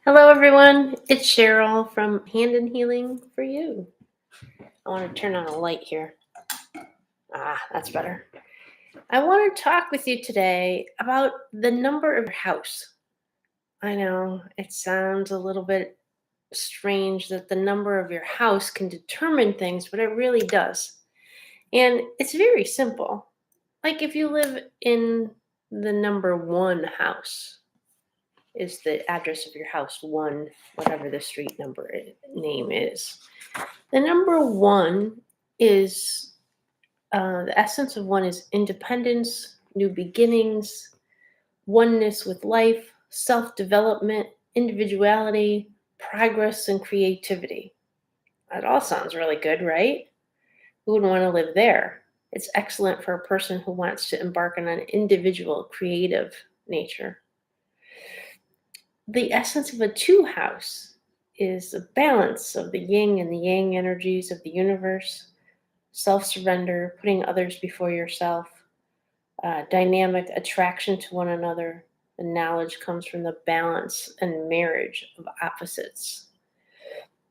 Hello, everyone. It's Cheryl from Hand and Healing for You. I want to turn on a light here. That's better. I want to talk with you today about the number of your house. I know it sounds a little bit strange that the number of your house can determine things, but it really does. And it's very simple. Like if you live in the number one house, is the address of your house one, whatever the street name is. The number one is the essence of one is independence, new beginnings, oneness with life, self development, individuality, progress, and creativity. That all sounds really good, right? Who would want to live there? It's excellent for a person who wants to embark on an individual, creative nature. The essence of a two house is a balance of the yin and the yang energies of the universe, self surrender, putting others before yourself, dynamic attraction to one another. The knowledge comes from the balance and marriage of opposites.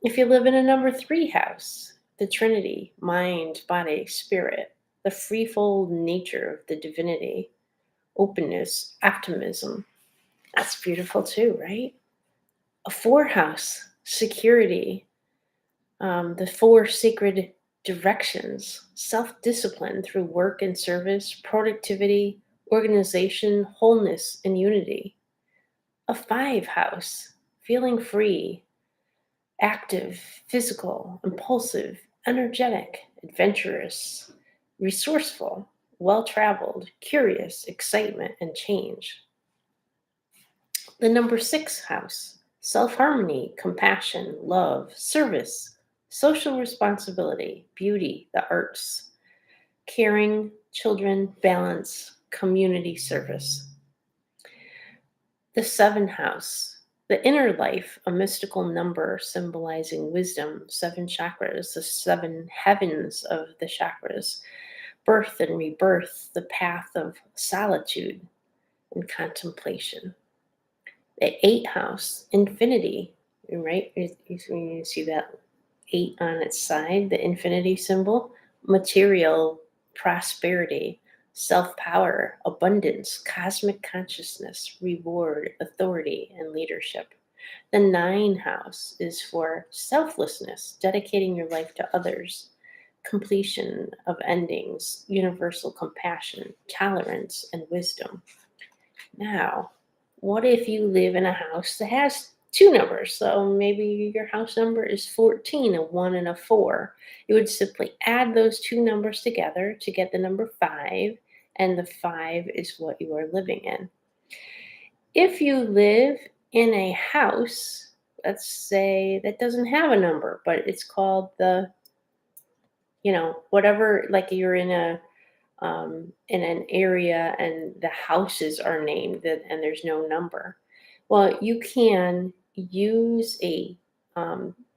If you live in a number three house, the Trinity, mind, body, spirit, the threefold nature of the divinity, openness, optimism. That's beautiful too, right? A four house, security, the four sacred directions: self discipline through work and service, productivity, organization, wholeness, and unity. A five house, feeling free, active, physical, impulsive, energetic, adventurous, resourceful, well traveled, curious, excitement, and change. The number six house, self harmony, compassion, love, service, social responsibility, beauty, the arts, caring, children, balance, community service. The seven house, the inner life, a mystical number symbolizing wisdom, seven chakras, the seven heavens of the chakras, birth and rebirth, the path of solitude and contemplation. The eight house, infinity, right? You see that eight on its side, the infinity symbol, material prosperity, self power, abundance, cosmic consciousness, reward, authority, and leadership. The nine house is for selflessness, dedicating your life to others, completion of endings, universal compassion, tolerance, and wisdom. Now, what if you live in a house that has two numbers? So maybe your house number is 14, a 1 and a 4. You would simply add those two numbers together to get the number 5, and the 5 is what you are living in. If you live in a house, let's say that doesn't have a number, but it's called whatever, like you're in an area and the houses are named and there's no number. Well, you can use a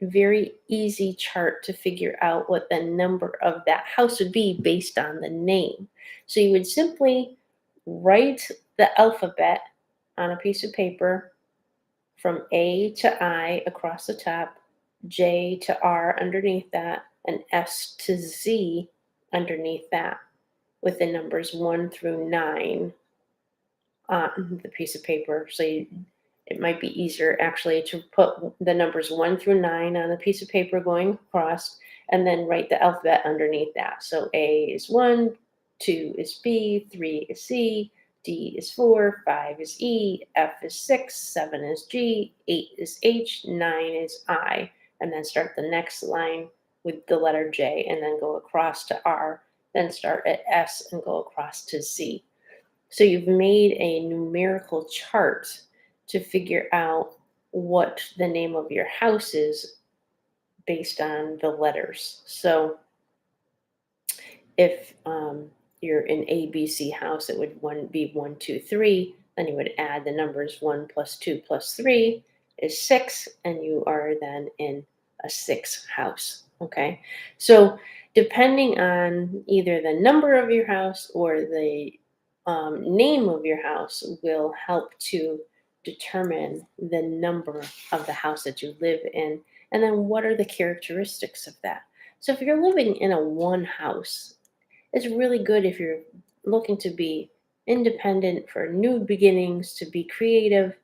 very easy chart to figure out what the number of that house would be based on the name. So you would simply write the alphabet on a piece of paper from A to I across the top, J to R underneath that, and S to Z underneath that, with the numbers 1 through 9 on the piece of paper. It might be easier actually to put the numbers 1 through 9 on a piece of paper going across and then write the alphabet underneath that. So A is 1, 2 is B, 3 is C, D is 4, 5 is E, F is 6, 7 is G, 8 is H, 9 is I. And then start the next line with the letter J and then go across to R, then start at S and go across to Z. So you've made a numerical chart to figure out what the name of your house is based on the letters. So if you're in ABC house, it would be 1, 2, 3. Then you would add the numbers 1 plus 2 plus 3 is 6, and you are then in a 6 house. Okay, so depending on either the number of your house or the name of your house will help to determine the number of the house that you live in, and then what are the characteristics of that. So if you're living in a one house, it's really good if you're looking to be independent, for new beginnings, to be creative,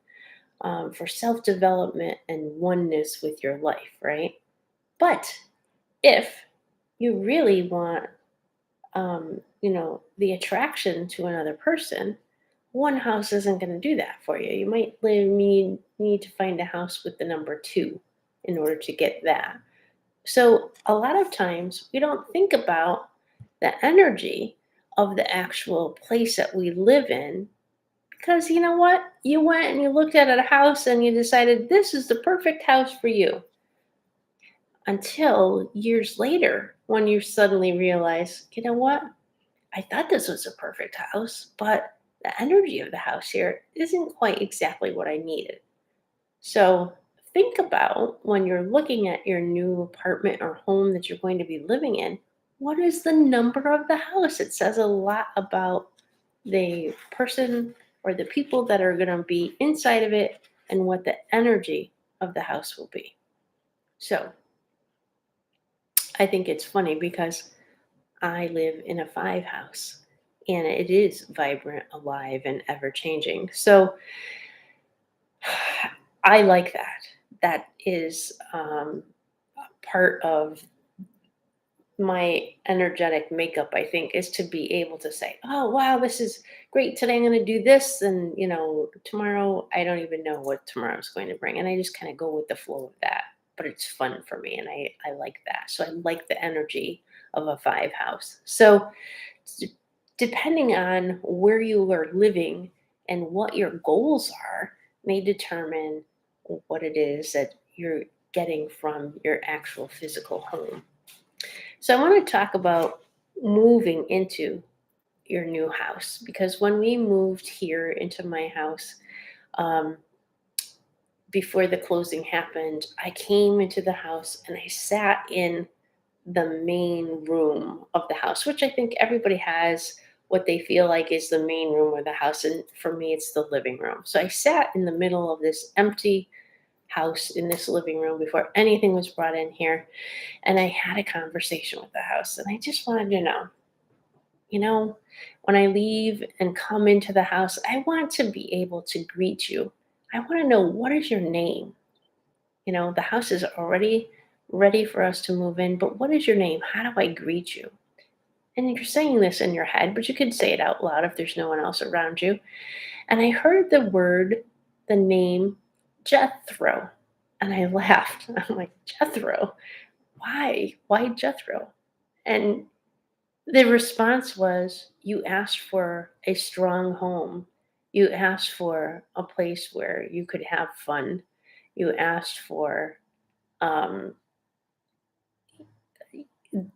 for self development and oneness with your life, right? But if you really want, the attraction to another person, one house isn't going to do that for you. You might need to find a house with the number two in order to get that. So a lot of times we don't think about the energy of the actual place that we live in, because you know what? You went and you looked at a house and you decided this is the perfect house for you, until years later when you suddenly realize, you know what? I thought this was a perfect house, but the energy of the house here isn't quite exactly what I needed. So think about, when you're looking at your new apartment or home that you're going to be living in, what is the number of the house? It says a lot about the person or the people that are going to be inside of it, and what the energy of the house will be. So I think it's funny because I live in a five house, and it is vibrant, alive, and ever changing. So I like that. That is part of my energetic makeup, I think, is to be able to say, oh, wow, this is great. Today I'm going to do this. And, tomorrow, I don't even know what tomorrow's going to bring. And I just kind of go with the flow of that. But it's fun for me. And I like that. So I like the energy of a five house. So d- depending on where you are living and what your goals are, may determine what it is that you're getting from your actual physical home. So I want to talk about moving into your new house, because when we moved here into my house, um, before the closing happened, I came into the house and I sat in the main room of the house, which I think everybody has what they feel like is the main room of the house. And for me, it's the living room. So I sat in the middle of this empty house in this living room before anything was brought in here. And I had a conversation with the house. And I just wanted to know, you know, when I leave and come into the house, I want to be able to greet you. I want to know, what is your name? The house is already ready for us to move in, but what is your name? How do I greet you? And you're saying this in your head, but you could say it out loud if there's no one else around you. And I heard the name Jethro. And I laughed. I'm like, Jethro? Why? Why Jethro? And the response was, you asked for a strong home. You asked for a place where you could have fun. You asked for um,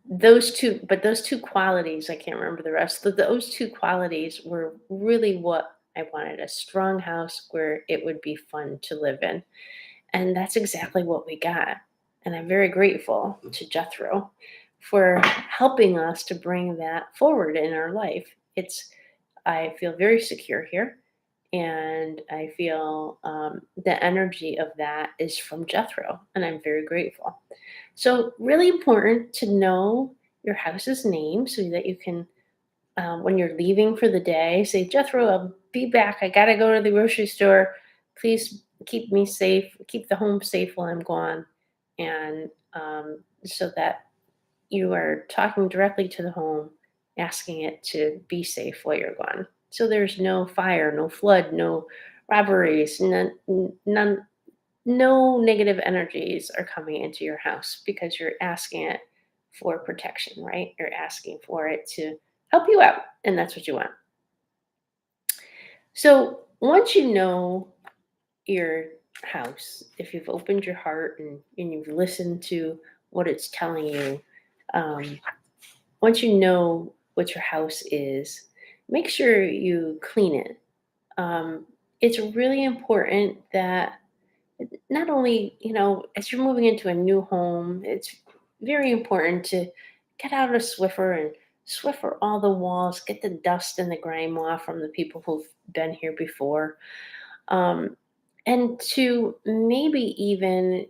those two qualities, I can't remember the rest, but those two qualities were really what I wanted: a strong house where it would be fun to live in. And that's exactly what we got. And I'm very grateful to Jethro for helping us to bring that forward in our life. I feel very secure here, and I feel the energy of that is from Jethro, and I'm very grateful. So, really important to know your house's name so that you can, when you're leaving for the day, say, Jethro, I'll be back. I got to go to the grocery store. Please keep me safe, keep the home safe while I'm gone. And so that you are talking directly to the home, asking it to be safe while you're gone. So there's no fire, no flood, no robberies, none, no negative energies are coming into your house, because you're asking it for protection, right? You're asking for it to help you out, and that's what you want. So once you know your house, if you've opened your heart and you've listened to what it's telling you, um, once you know what your house is, make sure you clean it. It's really important that, not only, as you're moving into a new home, it's very important to get out a Swiffer and Swiffer all the walls, get the dust and the grime off from the people who've been here before. And to maybe even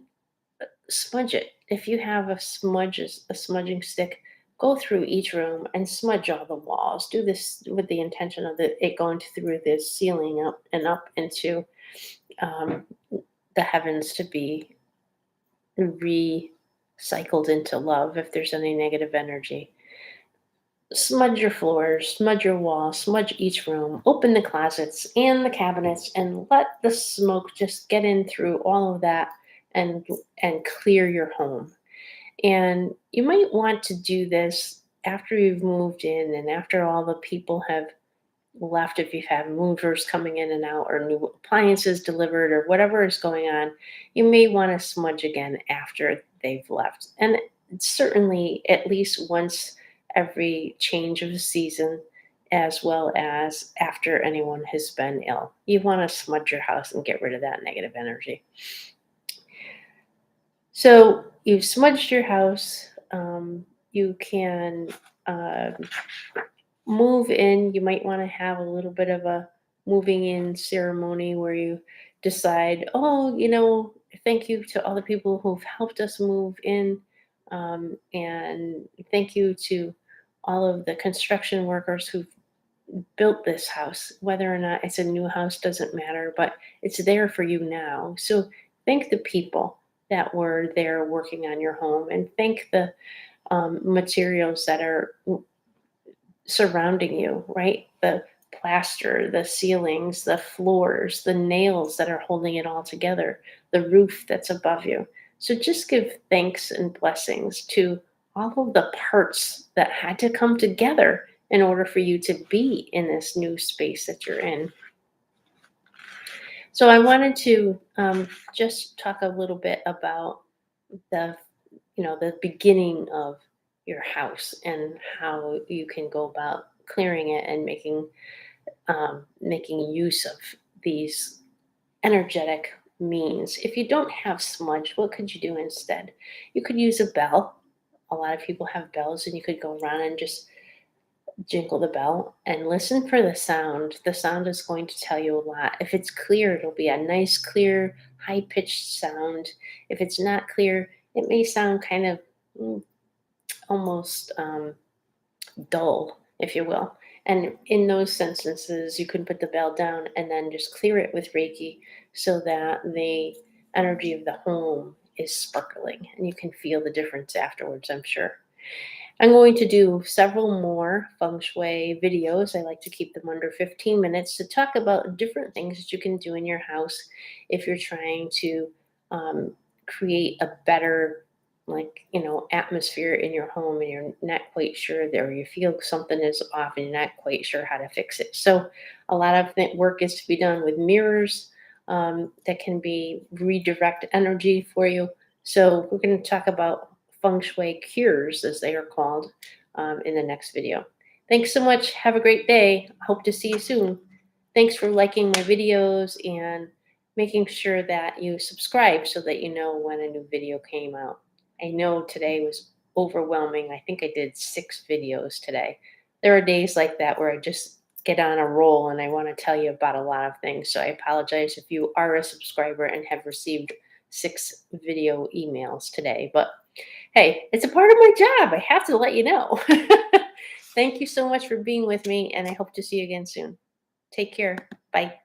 smudge it. If you have a smudging stick, go through each room and smudge all the walls. Do this with the intention of it going through the ceiling up and up into um, the heavens to be recycled into love if there's any negative energy. Smudge your floors, smudge your walls, smudge each room, open the closets and the cabinets, and let the smoke just get in through all of that and clear your home. And you might want to do this after you've moved in and after all the people have left, if you've had movers coming in and out or new appliances delivered or whatever is going on. You may want to smudge again after they've left. And certainly at least once every change of the season, as well as after anyone has been ill. You want to smudge your house and get rid of that negative energy. So you've smudged your house. You can uh, move in. You might want to have a little bit of a moving in ceremony where you decide, oh, thank you to all the people who've helped us move in. And thank you to all of the construction workers who've built this house. Whether or not it's a new house doesn't matter, but it's there for you now. So thank the people that were there working on your home, and thank the materials that are surrounding you, right? The plaster, the ceilings, the floors, the nails that are holding it all together, the roof that's above you. So just give thanks and blessings to all of the parts that had to come together in order for you to be in this new space that you're in. So I wanted to just talk a little bit about the the beginning of your house and how you can go about clearing it and making use of these energetic means. If you don't have smudge, what could you do instead? You could use a bell. A lot of people have bells, and you could go around and just jingle the bell and listen for the sound. The sound is going to tell you a lot. If it's clear, it'll be a nice, clear, high pitched sound. If it's not clear, it may sound kind of mm, almost dull, if you will. And in those instances, you can put the bell down and then just clear it with Reiki so that the energy of the home is sparkling and you can feel the difference afterwards, I'm sure. I'm going to do several more feng shui videos. I like to keep them under 15 minutes to talk about different things that you can do in your house if you're trying to create a better, like, atmosphere in your home and you're not quite sure there, or you feel something is off and you're not quite sure how to fix it. So, a lot of work is to be done with mirrors that can be redirect energy for you. So, we're going to talk about feng shui cures, as they are called, in the next video. Thanks so much. Have a great day. Hope to see you soon. Thanks for liking my videos and making sure that you subscribe so that you know when a new video came out. I know today was overwhelming. I think I did 6 videos today. There are days like that where I just get on a roll and I want to tell you about a lot of things. So I apologize if you are a subscriber and have received 6 video emails today. But hey, it's a part of my job. I have to let you know. Thank you so much for being with me, and I hope to see you again soon. Take care. Bye.